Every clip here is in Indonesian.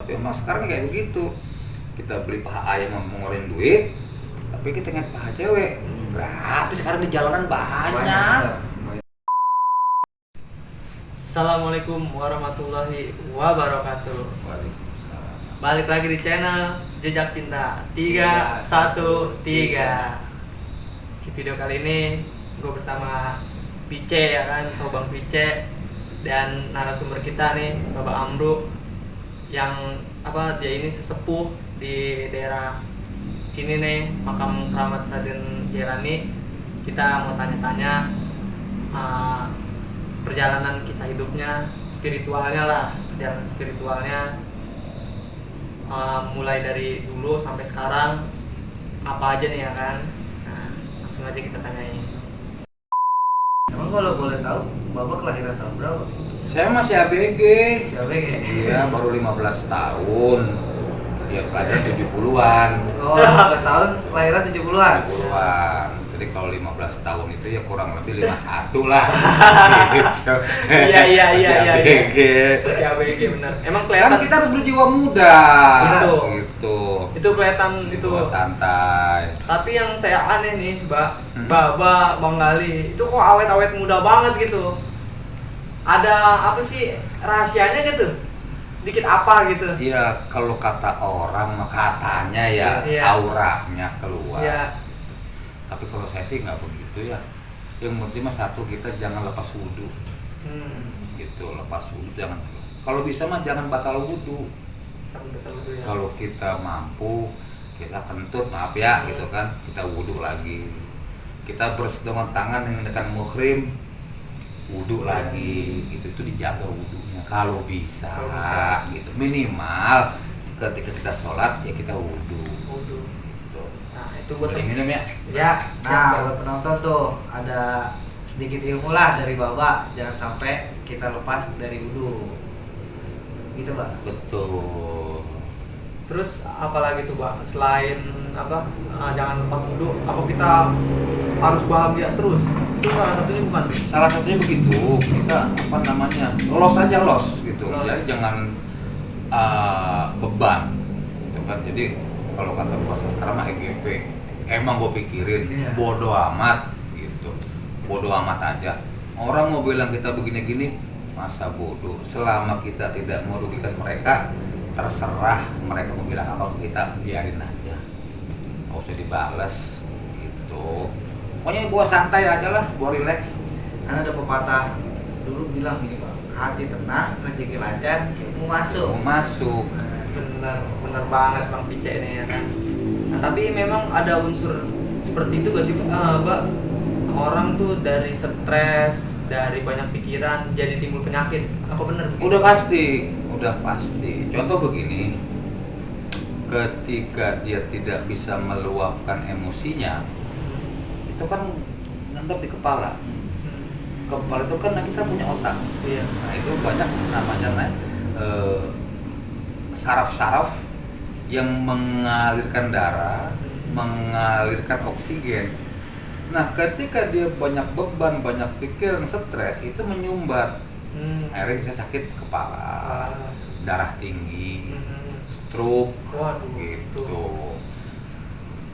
tapi emang sekarang kayak begitu. Kita beli paha ayam mengeluarin duit, tapi kita ingat paha cewek gratis. Sekarang di jalanan banyak. Assalamualaikum warahmatullahi wabarakatuh. Balik lagi di channel Jejak Cinta 313. Di video kali ini gue bersama Pice, ya kan, atau Bang Pice, dan narasumber kita nih Bapak Amru, yang dia ini sesepuh di daerah sini nih, makam keramat Raden Jailani. Kita mau tanya-tanya perjalanan kisah hidupnya, spiritualnya lah, perjalanan spiritualnya, mulai dari dulu sampai sekarang apa aja nih, ya kan. Nah, langsung aja kita tanyain. Emang kalau boleh tahu, Bapak kelahiran tahun berapa? Saya masih ABG. Siapa ya? Iya, baru 15 tahun. Ya kelahiran 70-an. Oh, 15 tahun, kelahiran 70-an? 70-an. Jadi kalau 15 tahun itu ya kurang lebih 51 lah. Gitu. Iya. ABG. Masih ABG, benar. Emang Kan kelihatan kita harus berjiwa muda. Gitu. Gitu. itu kelihatan itu. Jiwa santai. Tapi yang saya aneh nih, Baba, Bang Gali, itu kok awet-awet muda banget gitu. Ada apa sih rahasianya gitu? Sedikit apa gitu? Iya, kalau kata orang katanya ya Iya. auranya keluar. Iya. Tapi kalau saya sih nggak begitu ya. Yang penting mah satu, kita jangan lepas wudhu. Gitu, lepas wudhu jangan. Kalau bisa mah jangan batal wudhu. Ya. Kalau kita mampu, kita kentut, maaf ya, gitu kan, kita wudhu lagi. Kita bersentuhan tangan dengan muhrim, wudhu lagi, gitu. Itu dijaga wudhunya kalau bisa, gitu. Minimal ketika kita sholat ya kita wudhu. Gitu. Nah, itu buat Boleh minum ya? Ya, nah buat penonton tuh ada sedikit ilmu lah dari Bapak. Jangan sampai kita lepas dari wudhu. Gitu, Pak? Betul. Terus apalagi tuh, Bang? Selain jangan lepas wudhu, apa kita harus bahagia terus? Itu salah satunya bukan? Salah satunya begitu, kita los aja gitu. Los. Jadi jangan beban, gitu kan. Jadi kalau kata bahasa sekarang mah EGP, emang gue pikirin, Iya. bodoh amat, gitu. Bodoh amat aja. Orang mau bilang kita begini-gini, masa bodoh. Selama kita tidak merugikan mereka, terserah mereka mau bilang apa, kita biarin aja, nggak usah dibales, gitu. Pokoknya gua santai aja lah, gua relax. Kan ada pepatah dulu bilang gini, Pak, hati tenang, rezeki lancar, ilmu masuk. Mau masuk. Bener banget Bang Pice ini, ya kan. Nah, tapi memang ada unsur seperti itu gak sih, Mbak? Orang tuh dari stres, dari banyak pikiran jadi timbul penyakit. Apa bener begitu? Udah pasti. Contoh begini, ketika dia tidak bisa meluapkan emosinya, itu kan ngendap di kepala. Kepala itu kan kita punya otak. Iya. Nah itu banyak namanya saraf-saraf yang mengalirkan darah, mengalirkan oksigen. Nah ketika dia banyak beban, banyak pikiran, stres, itu menyumbat. Akhirnya bisa sakit kepala, darah tinggi, stroke, Waduh, gitu.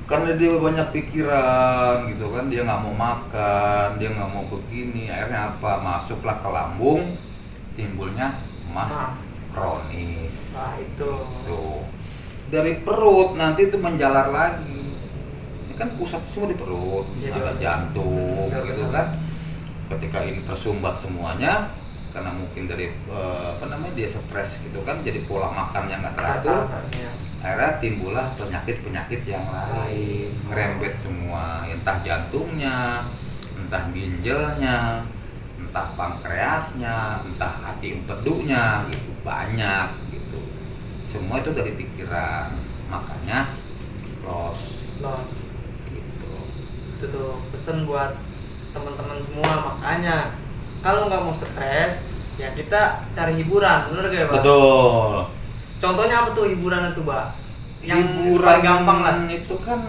Karena dia banyak pikiran, gitu kan, dia nggak mau makan, dia nggak mau begini, akhirnya apa? Masuklah ke lambung, timbulnya mah kronis. Nah, itu. Tuh. Dari perut nanti itu menjalar lagi. Ini kan pusat semua di perut, Iya, ada iya. jantung, Iya, gitu benar. kan. Ketika ini tersumbat semuanya, karena mungkin dari dia stres gitu kan, jadi pola makan yang nggak teratur, akhirnya timbullah penyakit-penyakit yang lain, ngerembet semua, entah jantungnya, entah ginjalnya, entah pankreasnya, entah hati empedunya, gitu banyak gitu. Semua itu dari pikiran, makanya los gitu. Itu tuh pesan buat teman-teman semua, makanya kalau nggak mau stres ya kita cari hiburan, bener gak ya, Pak? Betul. Contohnya apa tuh hiburan itu, Pak? Yang Hiburan paling gampang lah. itu kan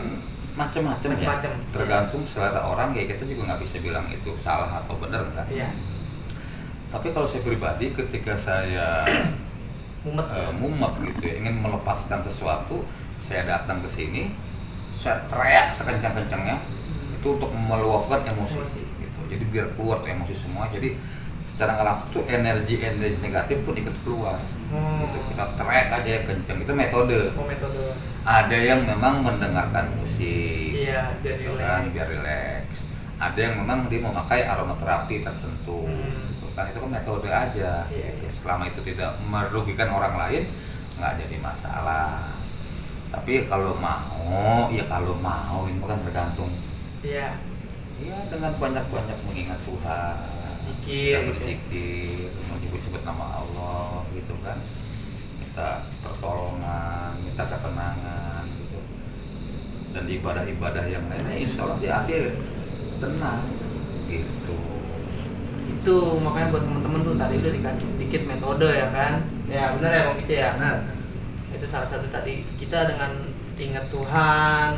macam-macam ya. Macam-macam. Tergantung selera orang, ya kita juga nggak bisa bilang itu salah atau benar, enggak. Iya. Tapi kalau saya pribadi, ketika saya mumet gitu ya, ingin melepaskan sesuatu, saya datang ke sini, saya teriak sekencang-kencangnya itu untuk meluapkan emosi gitu. Jadi biar keluar tuh emosi semua. Jadi secara nggak langsung tuh energi negatif pun ikut keluar. Gitu. Kita teriak aja kencang, itu metode. Ada yang memang mendengarkan musik, iya, gitu kan, biar rileks. Ada yang memang dia memakai aromaterapi tertentu, gitu kan, itu kan metode aja. Iya. Gitu. Selama itu tidak merugikan orang lain, nggak jadi masalah. Tapi kalau mau, ya kalau mau itu kan tergantung. Iya. Iya, dengan banyak-banyak mengingat Tuhan, Zikir, kita berzikir, menyebut-sebut nama Allah, gitu kan. Minta pertolongan, minta ketenangan, gitu. Dan ibadah-ibadah yang lainnya, insya Allah di hati tenang, gitu. Itu makanya buat teman-teman tuh tadi udah dikasih sedikit metode ya kan. Ya benar ya Bang Pice ya. Benar. Itu salah satu tadi kita dengan ingat Tuhan,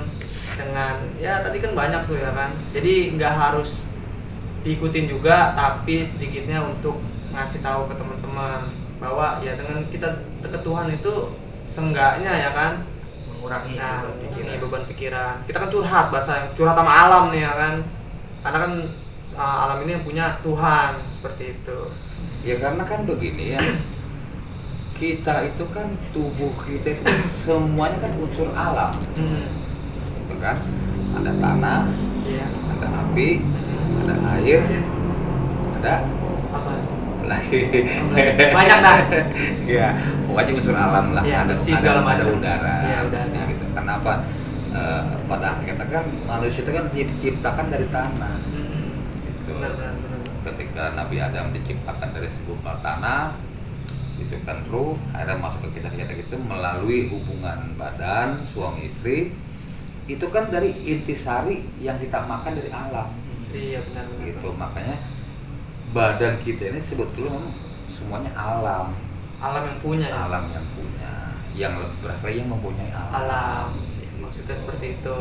dengan ya tadi kan banyak tuh ya kan. Jadi nggak harus diikutin juga, tapi sedikitnya untuk ngasih tahu ke teman-teman bahwa ya dengan kita deket Tuhan itu seenggaknya ya kan Mengurangi beban pikiran. Kita kan curhat sama alam nih ya kan. Karena kan alam ini yang punya Tuhan, seperti itu. Ya karena kan begini ya, kita itu kan tubuh kita itu semuanya kan unsur alam, gitu kan. Ada tanah, Iya. ada api, ada air, ada Apa? lagi Banyak dah. ya pokoknya unsur alam lah. Ya, ada besi segala ada macam. udara, Ya, udara. gitu. Kenapa pada akhirnya kan manusia itu kan diciptakan dari tanah, gitu. Benar. Ketika Nabi Adam diciptakan dari segumpal tanah, itu kan ruh akhirnya masuk ke kita gitu melalui hubungan badan suami istri, itu kan dari intisari yang kita makan dari alam. Iya benar. Gitu, makanya badan kita ini sebetulnya memang semuanya alam. Alam yang punya ya? Alam yang punya, yang lebih yang mempunyai Alam. Maksudnya seperti itu.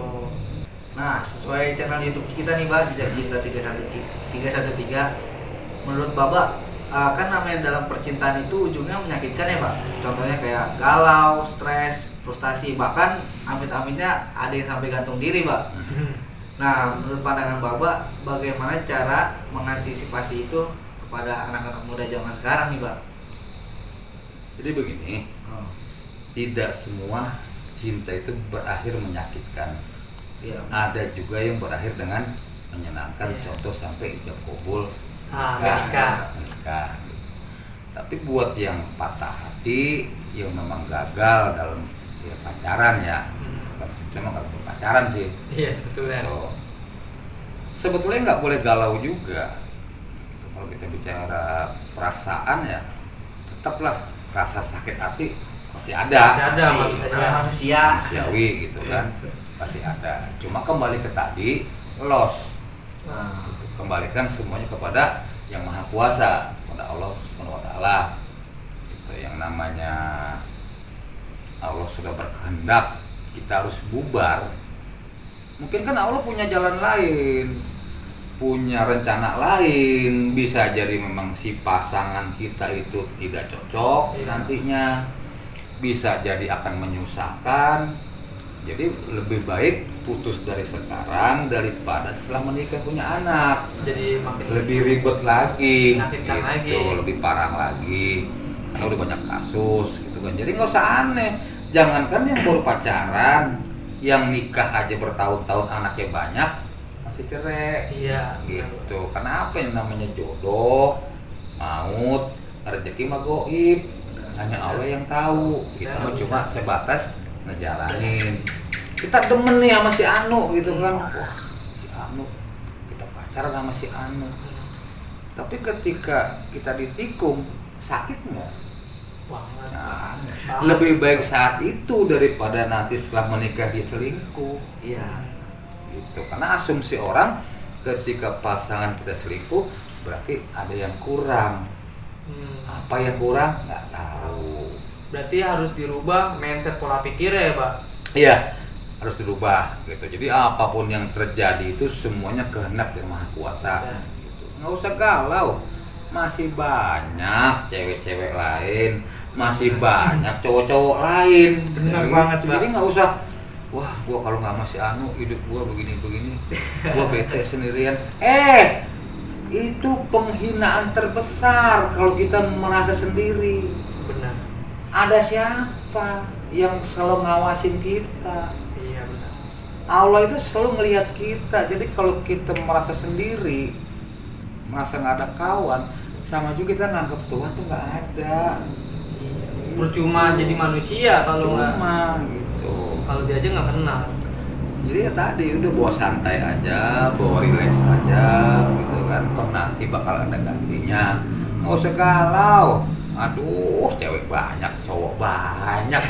Nah, sesuai channel YouTube kita nih, Mbak, Jejak Cinta 313. Menurut Bapak, kan namanya dalam percintaan itu ujungnya menyakitkan ya, Pak. Contohnya kayak galau, stres, frustasi, bahkan amit-amitnya ada yang sampai gantung diri, Pak. Nah, menurut pandangan Bapak, bagaimana cara mengantisipasi itu kepada anak-anak muda zaman sekarang nih, Pak? Jadi begini, tidak semua cinta itu berakhir menyakitkan. Iya. Ada juga yang berakhir dengan menyenangkan, Iya. contoh sampai ijab kabul, Menikah. menikah. Tapi buat yang patah hati, yang memang gagal dalam ya, pacaran ya, memang kalau pacaran sih. Iya sebetulnya. Tuh. Sebetulnya nggak boleh galau juga. Kalau kita bicara perasaan ya, tetaplah rasa sakit hati masih ada. Masih ada, Manusia. Manusiawi gitu kan, pasti ada. Cuma kembali ke tadi, loss. Nah, Kembalikan semuanya kepada yang maha kuasa, kepada Allah Subhanahu wa Ta'ala. Gitu, yang namanya Allah sudah berkehendak kita harus bubar. Mungkin kan Allah punya jalan lain, punya rencana lain. Bisa jadi memang si pasangan kita itu tidak cocok nantinya, bisa jadi akan menyusahkan. Jadi lebih baik putus dari sekarang daripada setelah menikah punya anak. Jadi makin Lebih ribet lagi, menyakitkan lagi. lebih parah lagi. Karena udah banyak kasus gitu kan. Jadi nggak usah aneh. Jangankan yang baru pacaran, yang nikah aja bertahun-tahun anaknya banyak, masih cerai. Iya. Gitu. Karena apa yang namanya jodoh, maut, rezeki mah gaib. Hanya Allah yang tahu. Kita mah cuma sebatas ngejalanin. Kita demen nih sama si Anu gitu kan. Wah, si Anu. Kita pacaran sama si Anu. Tapi ketika kita ditikung, sakit nggak? Banget. Nah, lebih baik saat itu daripada nanti setelah menikah dia selingkuh. iya. Gitu. Karena asumsi orang ketika pasangan kita selingkuh berarti ada yang kurang. Apa yang kurang? Nggak tahu. Berarti harus dirubah mindset pola pikir ya, Pak? Iya, harus dirubah gitu. Jadi apapun yang terjadi itu semuanya kehendak yang Maha Kuasa. Gitu. Nggak usah galau. Masih banyak cewek-cewek lain masih banyak cowok-cowok lain. Benar banget, Bang. Jadi nggak usah, wah gua kalau nggak masih anu hidup gua begini-begini, gua bete sendirian. Itu penghinaan terbesar kalau kita merasa sendiri. Benar. Ada siapa yang selalu ngawasin kita? Iya benar. Allah itu selalu melihat kita. Jadi kalau kita merasa sendiri, merasa nggak ada kawan, sama juga kita nganggap Tuhan tuh nggak ada. Percuma jadi manusia kalau nggak, gitu. kalau dia aja nggak kenal. Jadi ya tadi udah bawa santai aja, bawa relax aja, gitu kan. Kok nanti bakal ada gantinya. Nggak usah galau. Aduh, cewek banyak, cowok banyak.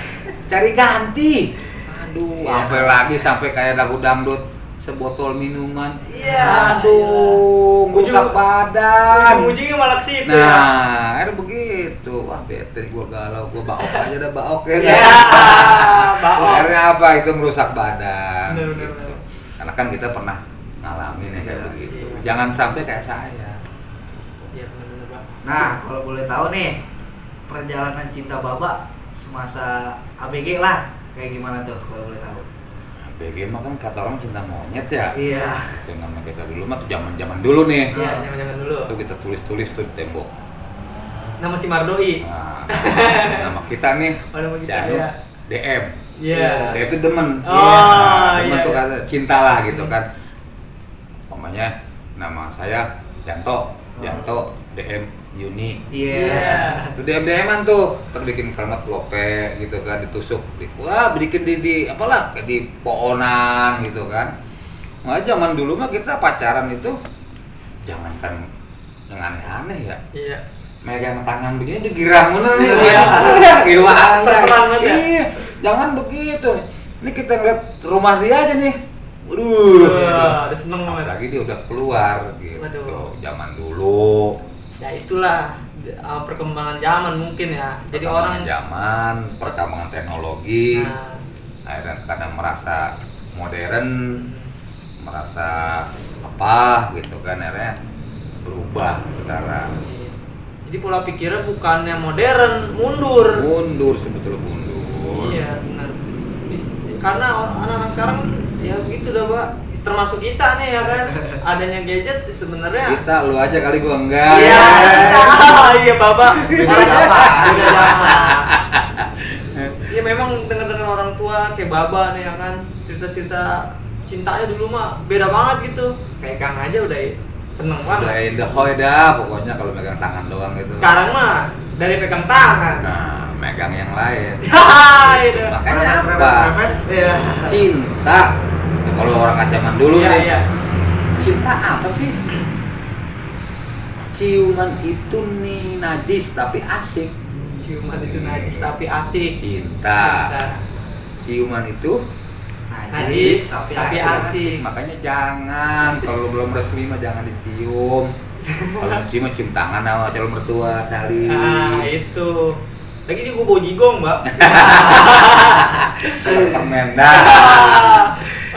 Cari ganti. Aduh, sampai lagi sampai kayak lagu dangdut, sebotol minuman. Iya. Aduh, rusak badan. Ujung-ujungnya malah ke situ. Nah, ada begitu. Wah, bete gua galau, gua baok aja dah baok ya. Iya, baok. Akhirnya apa? Itu merusak badan. Bener, Gitu. bener. Karena kan kita pernah ngalamin ya kayak begitu. Iya. Jangan sampai kayak saya. Iya benar-benar, Bang. Nah, kalau boleh tahu nih, perjalanan cinta Baba semasa ABG lah, kayak gimana tuh kalau boleh tahu? BG mah kan kata orang cinta monyet ya. Iya. Itu nama kita dulu mah tuh zaman-zaman dulu nih. Iya, jangan-jangan dulu. Itu kita tulis-tulis tuh di tembok. Nama si Mardoi. Nah, nama kita nih Oh, nama si kita Anu ya. DM. Iya. DM itu demen. Oh, Demen iya, tuh iya. kata cinta lah gitu kan. Namanya nama saya Yanto, DM Yuni. Iya. Itu DM-an tuh, terbikin kalimat lope gitu kan, ditusuk. Wah, bikin di apalah, kayak di poonan gitu kan. Nah, zaman dulu mah kita pacaran itu jangankan yang aneh-aneh ya. Iya. Megang tangan begini udah girang bener nih. Iya. Gimana? Seselan banget ya? Iya, jangan begitu. Ini kita ngeliat rumah dia aja nih. Waduh. Udah seneng banget. Apalagi dia udah keluar gitu. Waduh. Zaman dulu. Ya itulah perkembangan zaman mungkin ya. Jadi orang zaman, perkembangan teknologi. Nah, Akhirnya kadang merasa modern, merasa apa gitu kan, akhirnya berubah sekarang. jadi pola pikirnya bukannya modern, mundur. Sebetulnya mundur. Iya benar. Karena anak-anak sekarang ya begitu dah, Pak. Termasuk kita nih ya kan. Adanya gadget sebenarnya. Kita lu aja kali gua enggak. Iya, kita. Iya, Bapak. Orang Bapak. Udah biasa. Ya memang dengar-dengar orang tua kayak Baba nih ya kan. Cerita-cerita cintanya dulu mah beda banget gitu. Kayak Kang aja udah seneng banget. Udah in the hoy dah pokoknya kalau megang tangan doang gitu. Sekarang mah dari pegang tangan. Nah, megang yang lain. Itu. Makanya apa? Iya. Cinta. Ya, kalau orang zaman dulu Iya, nih. iya. Cinta apa sih? Ciuman itu nih najis tapi asik. Ciuman itu najis tapi asik. Cinta. Ciuman itu Najis tapi asik. makanya jangan kalau belum resmi mah jangan dicium. Kalau cium cium tangan sama calon mertua saling. Nah, itu. Lagi ini gue bawa jigong, Mbak. Permen dah.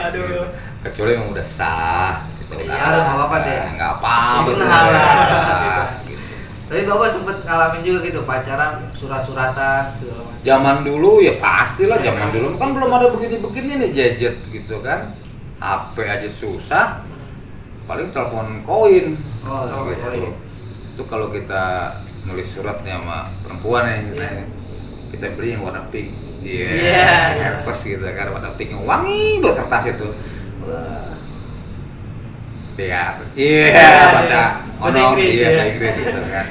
Aduh. Kecuali emang udah sah. Gitu, Iya, nggak apa-apa deh. Nggak apa-apa. Itu bener. halal. Gitu. Tapi Bapak sempet ngalamin juga gitu pacaran, surat-suratan segala macam. Zaman dulu ya pastilah, zaman dulu kan belum ada begini-begini nih gadget gitu kan. HP aja susah. Paling telepon koin. Oh, gitu. koin. Itu kalau kita nulis suratnya sama perempuan ya, Iya. kita beli yang warna pink. Iya, Iya. herpes gitu kan, warna pink yang wangi buat kertas itu. Wah. Biar, Iya, baca bahasa Inggris, iya, ya. bahasa Inggris gitu kan.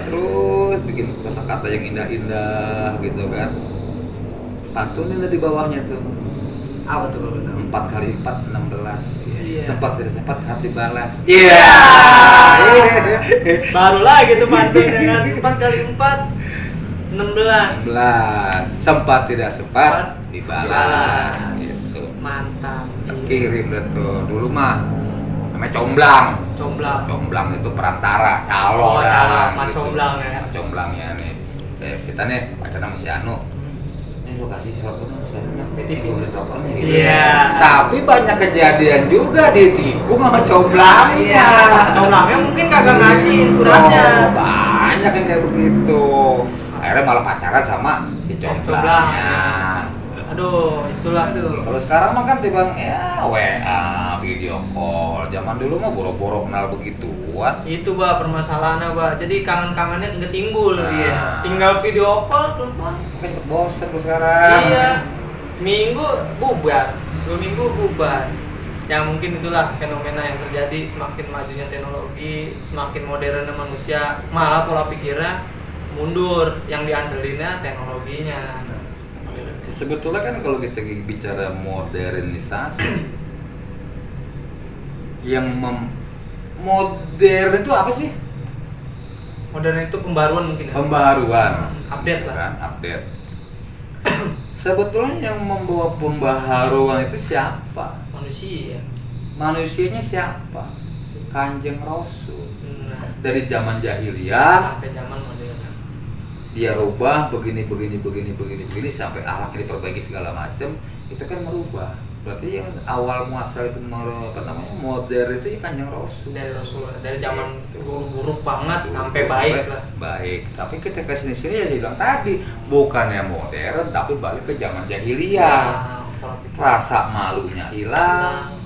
Terus bikin kosakata yang indah-indah gitu kan. Pantunin di bawahnya tuh. Apa tuh Bapak tahu? 4 kali 4 16. Iya. Sempat tidak sempat hati balas. Iya. Baru lagi tuh pantunnya kan 4 kali 4 16. 11. Sempat tidak sempat dibalas. Dibalas. Gitu. Mantap. Kirim deh tuh. Dulu mah namanya comblang. Comblang. Comblang itu perantara, calo Oh, dah, calo, comblang ya. Comblangnya nih. Kita nih pacaran sama si Anu. Ini lo kasih teleponnya saya Titip. udah teleponnya gitu. Iya. Tapi banyak kejadian juga ditikung sama comblangnya. Iya. Comblangnya mungkin kagak ngasihin suratnya. Oh, banyak yang kayak begitu. akhirnya malah pacaran sama si comblangnya. Aduh, itulah tuh. Kalau sekarang mah kan tiba ya WA, video call. Zaman dulu mah boro-boro kenal begituan. Itu bah permasalahannya bah. Jadi kangen-kangennya nggak timbul. Nah. Iya. Tinggal video call telepon. Kan bosan tuh sekarang. Iya. Seminggu bubar, 2 minggu bubar. Ya mungkin itulah fenomena yang terjadi, semakin majunya teknologi, semakin modernnya manusia, malah pola pikirnya mundur, yang diandelinnya teknologinya. Sebetulnya kan kalau kita bicara modernisasi, yang modern itu apa sih? Modern itu pembaruan mungkin ya? Pembaruan, Update lah. kan? Update. Sebetulnya yang membawa pembaharuan itu siapa? Manusia. Manusianya siapa? Kanjeng Rasul. Nah, Dari zaman jahiliyah sampai zaman modern. dia rubah begini sampai akhlak diperbaiki segala macam, itu kan merubah. Berarti yang awal muasal itu modern itu ya Kanjeng Rasul. Dari zaman buruk banget sampai baik lah. Baik, tapi kita ke sini ya dibilang tadi bukannya modern tapi balik ke zaman jahiliyah. Rasa malunya hilang,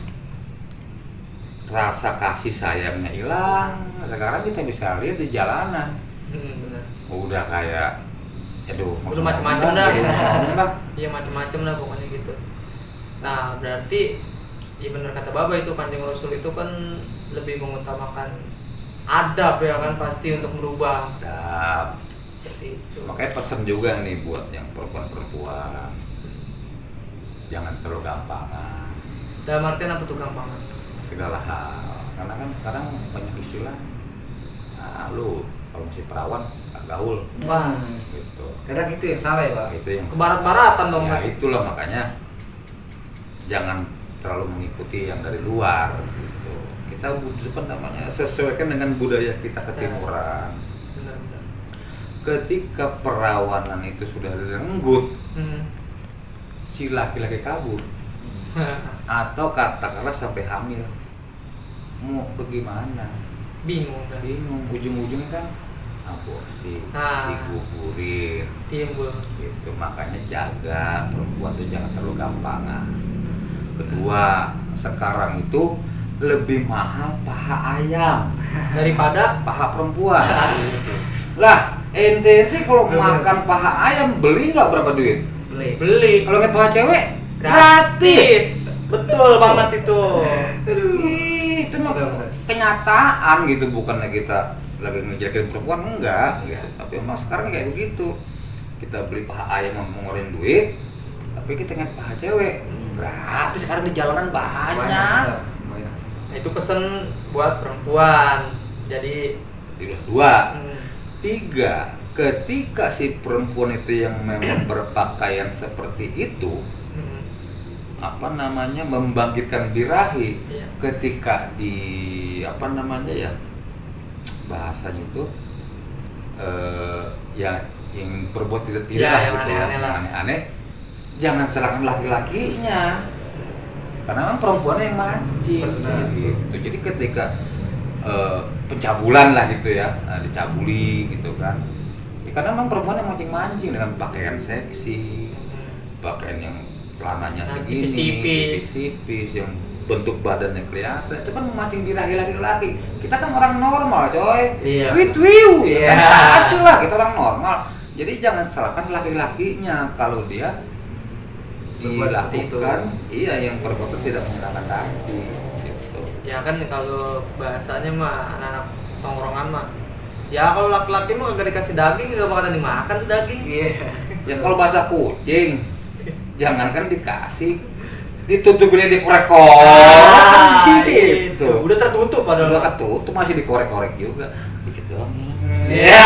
rasa kasih sayangnya hilang. Sekarang kita bisa lihat di jalanan. Benar. Udah kayak udah macam-macam dah. Dah. Iya macam-macam lah pokoknya gitu. Nah, berarti ya benar kata Baba itu Kanjeng Rasul itu kan lebih mengutamakan adab ya kan pasti untuk merubah. Adab. Seperti itu. Makanya pesan juga nih buat yang perempuan-perempuan, jangan terlalu gampangan Dalam artian apa tuh gampangan? segala hal. Karena kan sekarang banyak istilah. Nah, lu kalau masih perawan gak gaul. Wah, Gitu. Kadang itu yang salah ya Pak. Itu yang kebarat-baratan dong. ya Pak. itulah makanya jangan terlalu mengikuti yang dari luar gitu. Kita butuh namanya sesuaikan dengan budaya kita ketimuran. Benar-benar. Ketika perawanan itu sudah direnggut, Hmm. si laki-laki kabur atau katakanlah sampai hamil, mau bagaimana? Bingung kan? Bingung, ujung-ujungnya kan aborsi, Nah. dikuburin Timbul. gitu. Makanya jaga perempuan itu jangan terlalu gampangan. Kedua, sekarang itu lebih mahal paha ayam Daripada paha perempuan. Lah, ente kalau makan paha ayam beli nggak berapa duit? beli. Kalau paha cewek Gratis. Betul banget itu. Ih, itu mah kenyataan gitu, bukannya kita lagi ngejelekin perempuan, enggak gitu. Tapi emang sekarang kayak begitu, kita beli paha ayam mengeluarin duit, tapi kita ingat paha cewek gratis. Sekarang di jalanan banyak. Banyak. Nah, itu pesen buat perempuan. Jadi Tidak dua, hmm, tiga. Ketika si perempuan itu yang memang berpakaian seperti itu, hmm, apa namanya, membangkitkan birahi, iya. ketika di apa namanya ya bahasanya itu ya yang berbuat tidak Ya, yang gitu ya, aneh-aneh lah. yang aneh-aneh, jangan salahkan laki-lakinya, karena memang perempuannya yang mancing. Benar. Gitu. Jadi ketika pencabulan lah gitu ya, dicabuli gitu kan ya, karena memang perempuan yang mancing-mancing dengan pakaian seksi, pakaian yang celananya Nah, segini, tipis-tipis, yang bentuk badannya kelihatan, itu kan memancing birahi laki-laki. Kita kan orang normal, coy. Iya. Wiu, Iya. pastilah kita orang normal. Jadi jangan salahkan laki-lakinya kalau dia Berbuat seperti itu. dilakukan, iya, yang perbuatan tidak menyenangkan hati. Gitu. Ya kan kalau bahasanya mah anak-anak tongkrongan mah. Ya kalau laki-laki mah gak dikasih daging gak bakalan dimakan tuh daging. Iya. Ya kalau bahasa kucing, jangankan dikasih, ditutupinnya dikorek-korek, gitu. Udah tertutup padahal. Udah ketutup masih dikorek-korek juga, dikit doang. Iya.